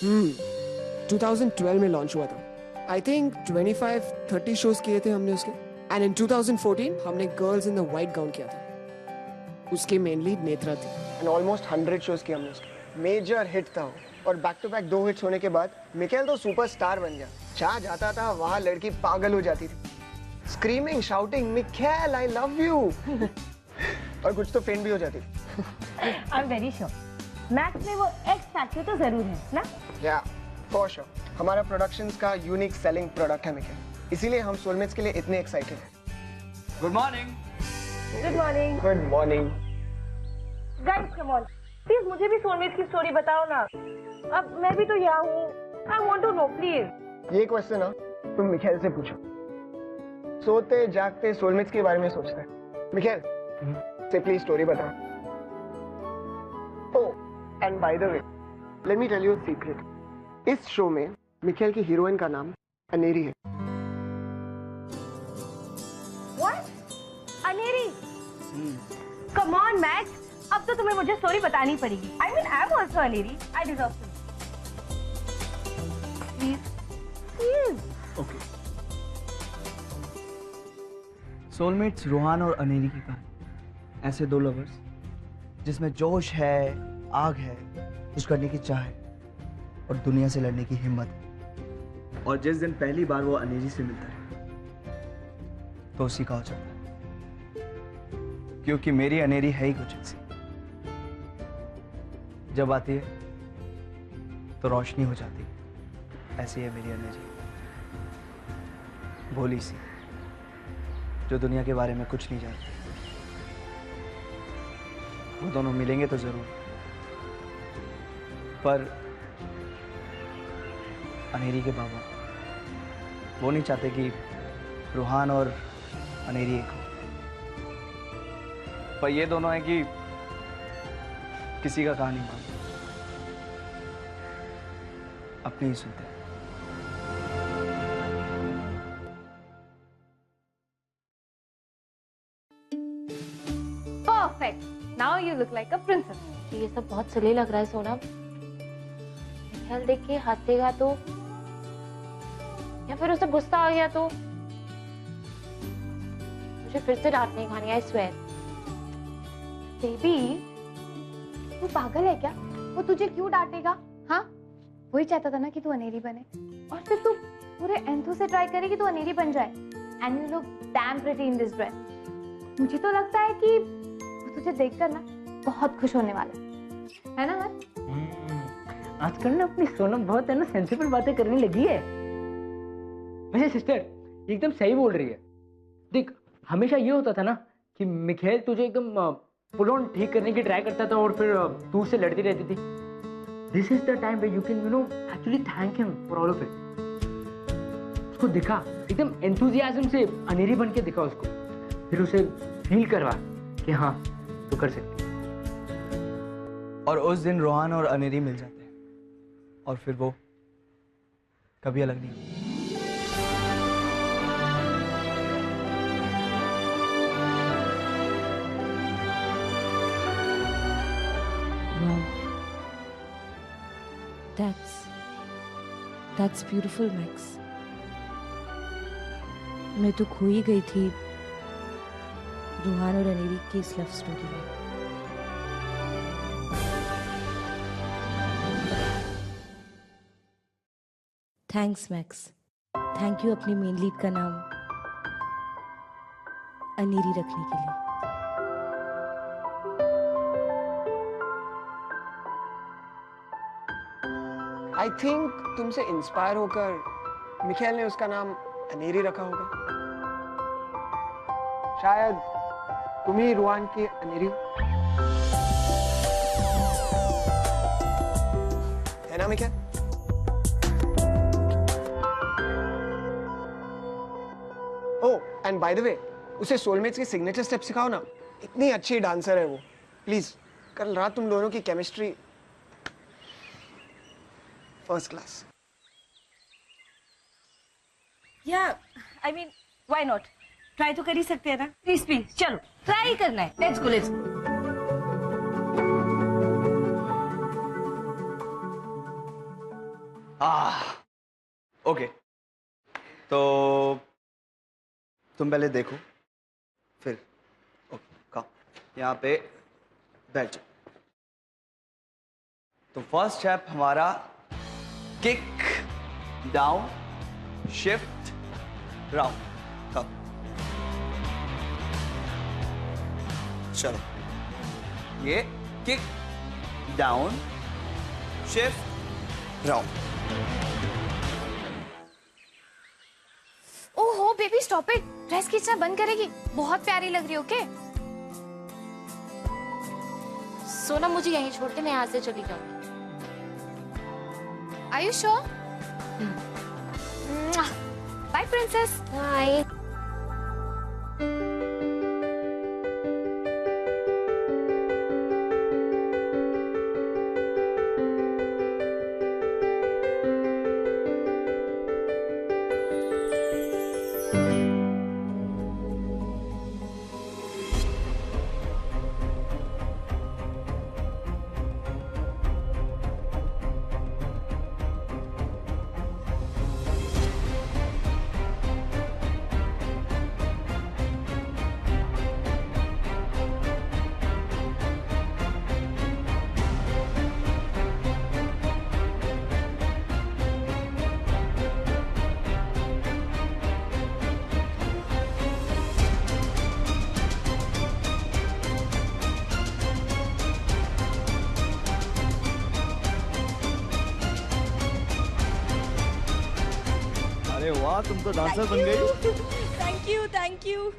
2012 में लॉन्च हुआ था। आई थिंक 25-30 शोज किए थे हमने उसके। एंड इन 2014 हमने girls in the white gown किया था। उसके मेन लीड नेत्रा थी। एंड ऑलमोस्ट 100 शोज किए हमने उसके। मेजर हिट था वो। और बैक टू बैक 2 हिट्स होने के बाद मिकेल तो सुपरस्टार बन गया। जहाँ जाता था वहाँ लड़की पागल हो जाती थी, screaming shouting Mikel I love you. और कुछ तो फेंट भी हो जाती थी। I am very sure max में वो एक्स फैक्टर तो जरूर है ना? या फॉर श्योर। हमारा प्रोडक्शंस का यूनिक सेलिंग प्रोडक्ट है मिकेल, इसीलिए हम सोलमेट्स के लिए इतने एक्साइटेड हैं। Good morning. Good morning. Good morning. Guys come on, please मुझे भी सोलमेट्स की स्टोरी बताओ ना। अब मैं भी तो यहाँ हूँ। I want to know please. ये क्वेश्चन ना तुम मिकेल से पूछो। सोते जागते सोलमेट्स के बारे में सोचते हैं। मिकेल से प्लीज स्टोरी बताओ। Oh and by the way let me tell you a secret. इस शो में मिकेल की हीरोइन का नाम अनेरी है। What? Aneri? Come on Max, अब तो तुम्हें मुझे स्टोरी बतानी पड़ेगी। I mean I am also Aneri. I deserve to. Please please. Okay. Soulmates Rohan और अनेरी की कहानी। ऐसे दो लवर्स जिसमें जोश है, आग है, कुछ करने की चाह है और दुनिया से लड़ने की हिम्मत है। और जिस दिन पहली बार वो अनेरी से मिलता है तो उसी का हो जाता है, क्योंकि मेरी अनेरी है ही कुछ ऐसी। जब आती है तो रोशनी हो जाती है। ऐसी है मेरी अनेरी, भोली सी, जो दुनिया के बारे में कुछ नहीं जानती। वो दोनों मिलेंगे तो जरूर, पर अनेरी के बाबा वो नहीं चाहते कि रोहान और अनेरी एक हो। पर ये दोनों हैं कि किसी का कहानी मानते, अपनी ही सुनते हैं। Perfect, now you look like a princess. ये सब बहुत सिली लग रहा है सोनम। मिकेल देख के हंसेगा तो, या फिर उसे गुस्सा आ गया तो मुझे फिर से डांट नहीं खानी। I swear. बेबी तू पागल है क्या? वो तुझे क्यों डांटेगा? हाँ, वही चाहता था ना कि तू अनेरी बने, और फिर तू पूरे एंथू से ट्राई करे कि तू अनेरी बन जाए। And you look dam pretty in this dress. मुझे तो लगता है कि वो तुझे देखकर ना बहुत खुश होने वाला है ना यार? आजकल ना अपनी सोनम बहुत है ना सेंसिबल बातें करने लगी है। वैसे सिस्टर एकदम सही बोल रही है। देख, हमेशा ये होता था ना कि मिखेल तुझे एकदम फुल ऑन ठीक करने की ट्राई करता था और फिर तू उससे लड़ती रहती थी। This is the time where you can actually thank him for all of it. उसको दिखा, एकदम एंथुजियाज्म से अनेरी बन के दिखा उसको, फिर उसे फील करवा कि हाँ तू कर सकती। और उस दिन रोहान और अनेरी मिल जाते हैं और फिर वो कभी अलग नहीं होते। That's beautiful, Max. मैं तो खो ही गई थी रोहान और अनेरी की इस लव स्टोरी में। थैंक्स मैक्स, थैंक यू अपनी मेन लीड का नाम अनेरी रखने के लिए। आई थिंक तुमसे इंस्पायर होकर मिखेल ने उसका नाम अनेरी रखा होगा। शायद तुम ही रुआन की अनेरी हो, है ना Michelle? Oh and by the वे, उसे सोलमेट्स की सिग्नेचर स्टेप सिखाओ ना। इतनी अच्छी डांसर है वो। प्लीज, कल रात तुम दोनों की केमिस्ट्री फर्स्ट क्लास। या I mean why not, try तो कर ही सकते हैं ना। प्लीज प्लीज चलो ट्राई करना है। Let's go let's go. Okay, तो तुम पहले देखो, फिर ओके यहाँ पे बैठ जाओ। तो फर्स्ट स्टेप हमारा किक डाउन शिफ्ट राउंड। चलो, ये किक डाउन शिफ्ट राउंड। ओहो बेबी स्टॉप इट, ड्रेस खींचना बंद करेगी, बहुत प्यारी लग रही हो। ओके सोनम मुझे यहीं छोड़ के मैं यहाँ से चली जाऊंगी। Are you sure? Bye princess. Bye. अरे वाह, तुम तो डांसर बन गई। Thank you, thank you.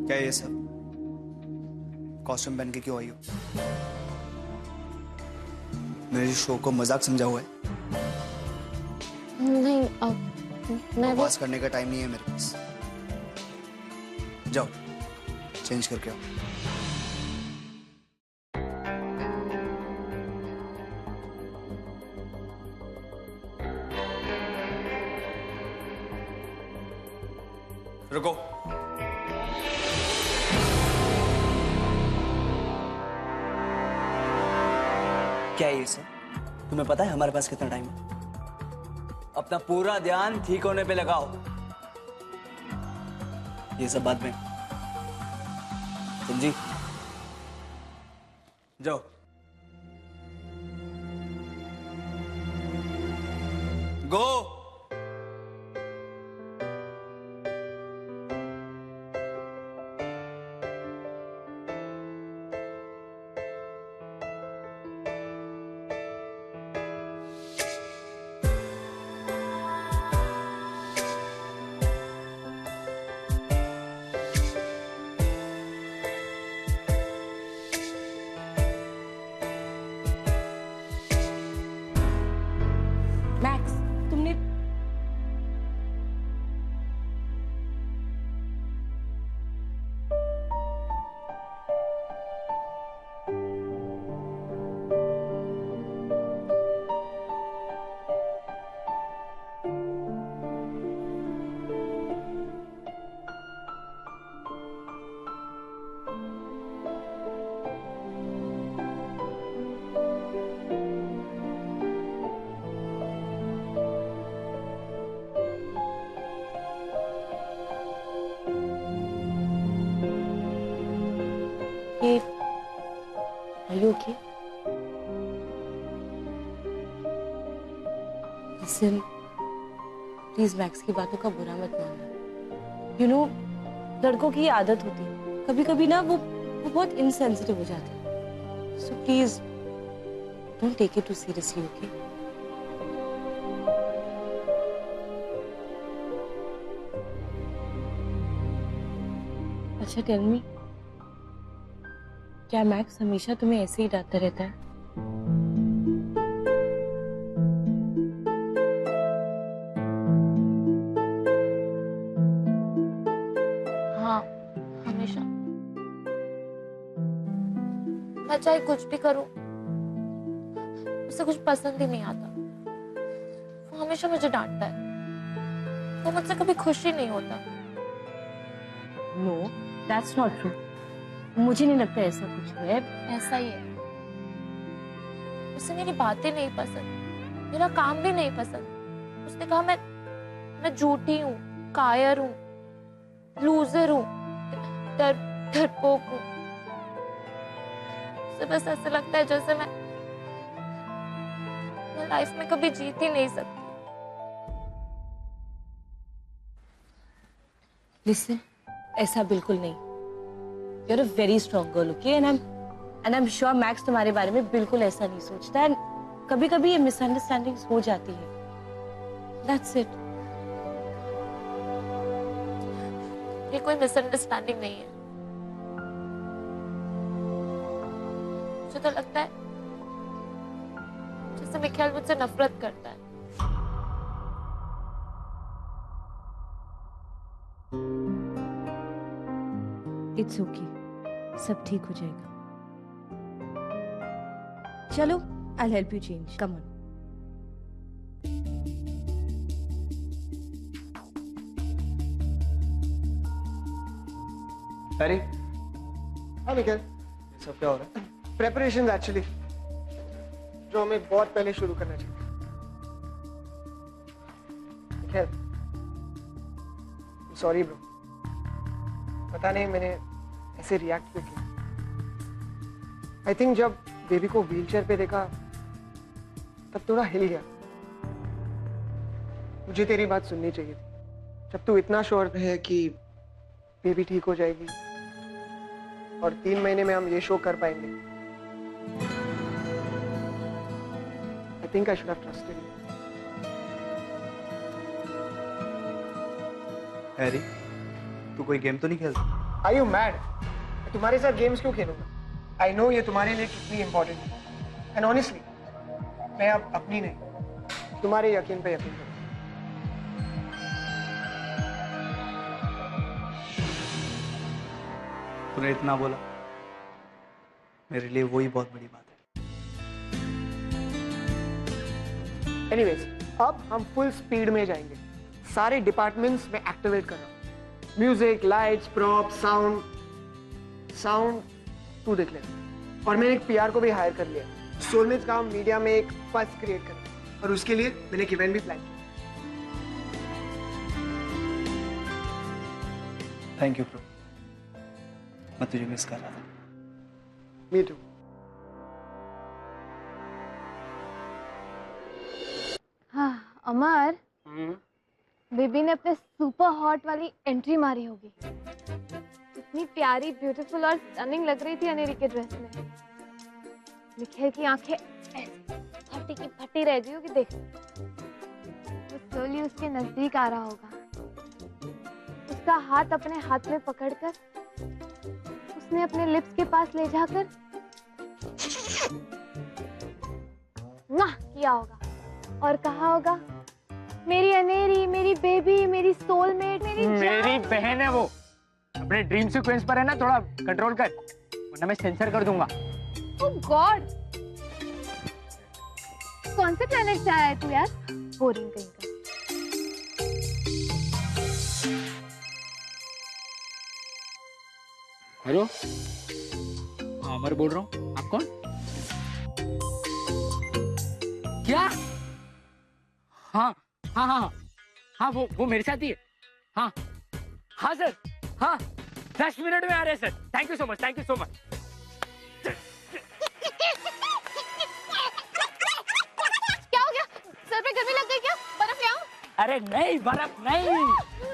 क्या ये सब कॉस्ट्यूम पहन के क्यों आई हो? मेरे शो को मजाक समझा हुआ है? नहीं, मैं बकवास करने का टाइम नहीं है मेरे पास। जाओ चेंज करके आओ। रुको, क्या है ये सब? तुम्हें पता है हमारे पास कितना टाइम है? अपना पूरा ध्यान ठीक होने पे लगाओ। ये सब बाद में, समझी? जाओ। गो। मैक्स, तुमने Are you okay? Listen, please max की बातों का बुरा मत मानना। यू नो, लड़कों की आदत होती है, कभी कभी ना वो बहुत इनसेंसिटिव हो जाते हैं। So please don't take it too seriously, okay? अच्छा टेल मी, क्या मैक्स हमेशा तुम्हें ऐसे ही डांटता रहता है? हाँ, हमेशा। मैं चाहे कुछ भी करूं, उसे कुछ पसंद ही नहीं आता। वो हमेशा मुझे डांटता है। वो मुझसे कभी खुश ही नहीं होता। No, that's not true. मुझे नहीं लगता ऐसा कुछ है। ऐसा ही है। उसे मेरी बातें नहीं पसंद, मेरा काम भी नहीं पसंद। उसने कहा मैं झूठी हूँ, कायर हूँ, लूजर हूँ, डरपोक हूँ। उसे बस ऐसे लगता है जैसे मैं लाइफ में कभी जीत ही नहीं सकती। लिसन, ऐसा बिल्कुल नहीं। You are a very strong girl, okay? And I am sure Max तुम्हारे बारे में बिल्कुल ऐसा नहीं सोचता। एंड कभी कभी ये मिसअंडरस्टैंडिंग्स हो जाती है। That's it. ये कोई मिसअंडरस्टैंडिंग नहीं है। मुझे तो लगता है जैसे मिखाइल मुझसे नफरत करता है। इट्स ओके, सब ठीक हो जाएगा। चलो, I help you change, come on. अरे हाँ मिखाइल, ये सब क्या हो रहा है? प्रेपरेशन एक्चुअली, जो हमें बहुत पहले शुरू करना चाहिए। मिखाइल, सॉरी ब्रो, पता नहीं मैंने ऐसे रिएक्ट क्यों किया। आई थिंक जब बेबी को व्हीलचेयर पे देखा तब थोड़ा हिल गया। मुझे तेरी बात सुननी चाहिए थी। जब तू इतना श्योर है कि बेबी ठीक हो जाएगी और 3 महीने में हम ये शो कर पाएंगे, I think I should have trusted you. Harry, तू कोई गेम तो नहीं खेलता? Are you mad? मैं तुम्हारे साथ गेम्स क्यों खेलूंगा? आई नो ये तुम्हारे लिए कितनी इंपॉर्टेंट है। एंड ऑनेस्टली मैं अब अपनी नहीं, तुम्हारे यकीन पे यकीन करूंगा। तूने इतना बोला, मेरे लिए वही बहुत बड़ी बात है। एनीवेज, अब हम फुल स्पीड में जाएंगे। सारे डिपार्टमेंट्स में एक्टिवेट कर रहा हूँ। म्यूजिक, लाइट्स, प्रॉप, साउंड तू देख ले। और मैंने एक पीआर को भी हायर कर लिया। सोलमेट्स का मीडिया में एक बस क्रिएट करना, और उसके लिए मैंने एक इवेंट भी प्लान किया। थैंक यू ब्रो, मैं तुझे मिस कर रहा था। Me too. हाँ अमर, बेबी ने अपने सुपर हॉट वाली एंट्री मारी होगी। इतनी प्यारी, ब्यूटीफुल और स्टनिंग लग रही थी अनेरी के ड्रेस में। मिखाइल की आंखें फटी की फटी रह गई होगी देख। वो स्लोली उसके नजदीक आ रहा होगा। उसका हाथ अपने हाथ में पकड़कर उसने अपने लिप्स के पास ले जाकर किया होगा और कहा होगा, मेरी अनेरी, मेरी बेबी, मेरी सोलमेट, मेरी बहन है वो। अपने ड्रीम सीक्वेंस पर है ना, थोड़ा कंट्रोल कर, वरना मैं सेंसर कर दूंगा। ओह गॉड, कौन से प्लेनेट से आया है तू यार? बोरिंग कहीं का। हेलो, अमर बोल रहा हूँ। आप कौन? क्या? हाँ हाँ हाँ हाँ, वो मेरे साथ ही है। हाँ हाँ सर, हाँ 10 मिनट में आ रहे हैं sir. Thank you so much, thank you so much. क्या हो गया? सर पे गर्मी लग गई क्या? बर्फ ले आऊं? अरे नहीं बर्फ नहीं,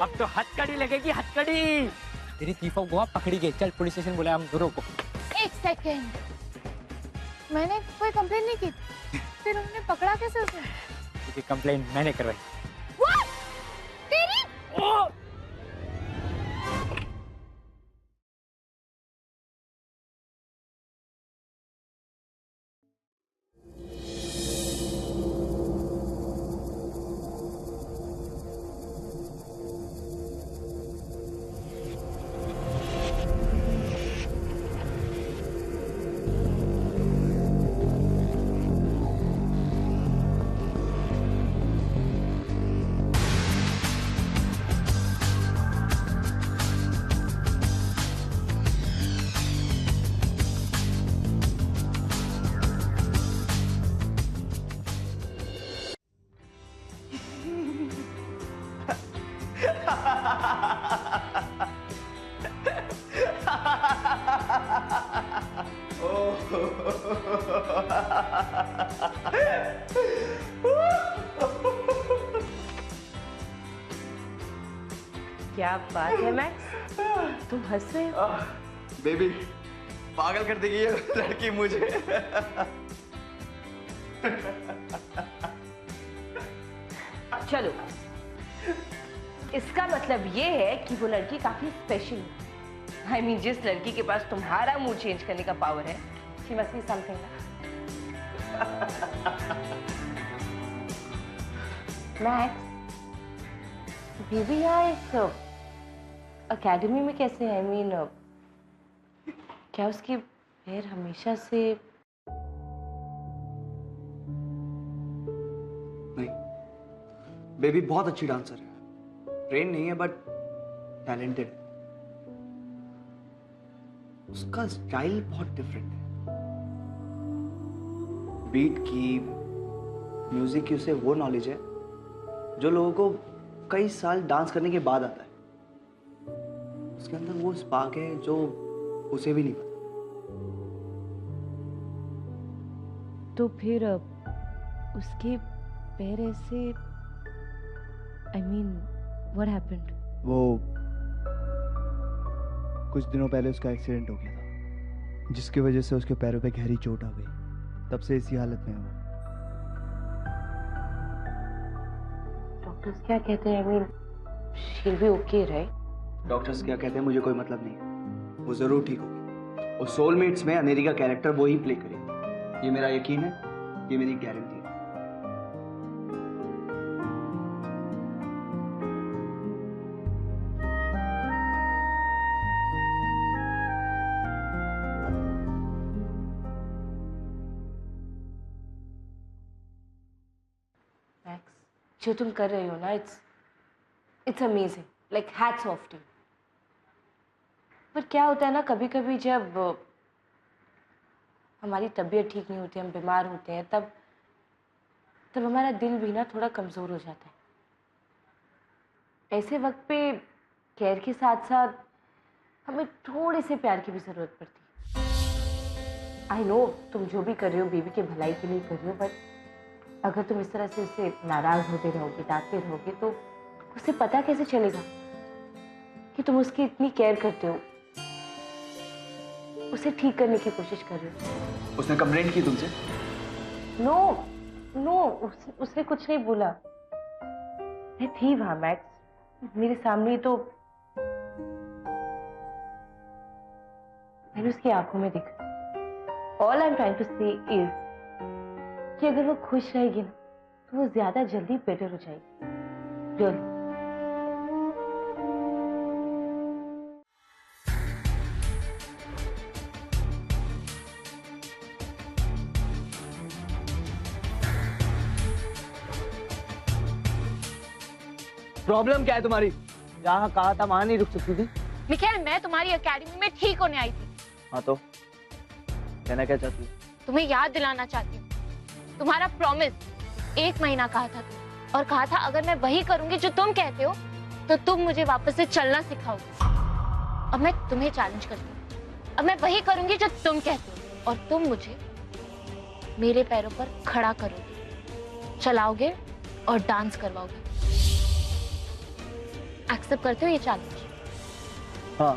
अब तो हथकड़ी लगेगी, हथकड़ी। तेरी थीफ ऑफ गोवा पकड़ी गई। चल पुलिस स्टेशन बुलाया हम दोनों को। एक सेकेंड, मैंने कोई कंप्लेन नहीं की, फिर उन्होंने पकड़ा कैसे उसे? क्योंकि कंप्लेन मैंने करवाई। What? तेरी? ओ! क्या बात है मैक्स, तुम हंस रहे हो? बेबी पागल कर देगी ये लड़की मुझे। चलो, इसका मतलब ये है कि वो लड़की काफी स्पेशल है। आई मीन जिस लड़की के पास तुम्हारा मूड चेंज करने का पावर है, she must be something. Max, baby यहाँ एक अकेडमी में कैसे? आई मीन क्या उसके पैर हमेशा से? नहीं, बेबी बहुत अच्छी डांसर है, ट्रेन नहीं है बट टैलेंटेड है। उसका स्टाइल बहुत डिफरेंट है। बीट की, म्यूजिक की उसे वो नॉलेज है जो लोगों को कई साल डांस करने के बाद आता है। उसके अंदर वो स्पार्क है जो उसे भी नहीं पता। तो फिर उसके पैर ऐसे, आई मीन व्हाट हैपेंड? वो कुछ दिनों पहले उसका एक्सीडेंट हो गया था, जिसकी वजह से उसके पैरों पे गहरी चोट आ गई। तब से इसी हालत में है वो। डॉक्टर्स क्या कहते हैं? I mean she will be okay right? Doctors क्या कहते हैं मुझे कोई मतलब नहीं है, वो जरूर ठीक होगी। और सोलमेट्स में अनेरी का कैरेक्टर वो ही प्ले करेगी, ये मेरा यकीन है, ये मेरी गारंटी है। मैक्स, जो तुम कर रही हो ना, it's amazing, like hats off to. पर क्या होता है ना, कभी कभी जब हमारी तबीयत ठीक नहीं होती, हम बीमार होते हैं, तब हमारा दिल भी ना थोड़ा कमज़ोर हो जाता है। ऐसे वक्त पे केयर के साथ साथ हमें थोड़े से प्यार की भी ज़रूरत पड़ती है। आई नो तुम जो भी कर रहे हो बेबी के भलाई के लिए कर रहे हो, बट अगर तुम इस तरह से उससे नाराज़ होते रहोगे, डांटते रहोगे, तो उसे पता कैसे चलेगा कि तुम उसकी इतनी केयर करते हो, उसे ठीक करने की कोशिश कर रहे हो। उसने कंप्लेंट की तुमसे? नो नो, उसने कुछ नहीं बोला। मैं थी वहां मैक्स, मेरे सामने ही तो मैंने उसकी आंखों में देखा। All I am trying to say is कि अगर वो खुश रहेगी ना, तो वो ज्यादा जल्दी बेटर हो जाएगी। रियली। प्रॉब्लम क्या है तुम्हारी? जहाँ कहा था वहां नहीं रुक सकती थी? निखिल, मैं तुम्हारी एकेडमी में ठीक होने आई थी। हाँ तो कहना क्या चाहती हूँ? तुम्हें याद दिलाना चाहती हूँ, तुम्हारा प्रॉमिस 1 महीना कहा था और कहा था अगर मैं वही करूंगी जो तुम कहते हो तो तुम मुझे वापस से चलना सिखाओगे। अब मैं तुम्हें चैलेंज करती हूँ, अब मैं वही करूंगी जो तुम कहते हो और तुम मुझे मेरे पैरों पर खड़ा करोगे, चलाओगे और डांस करवाओगे। एक्सेप्ट करते हो ये चैलेंज? हाँ।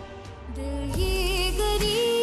दिल ये गरीब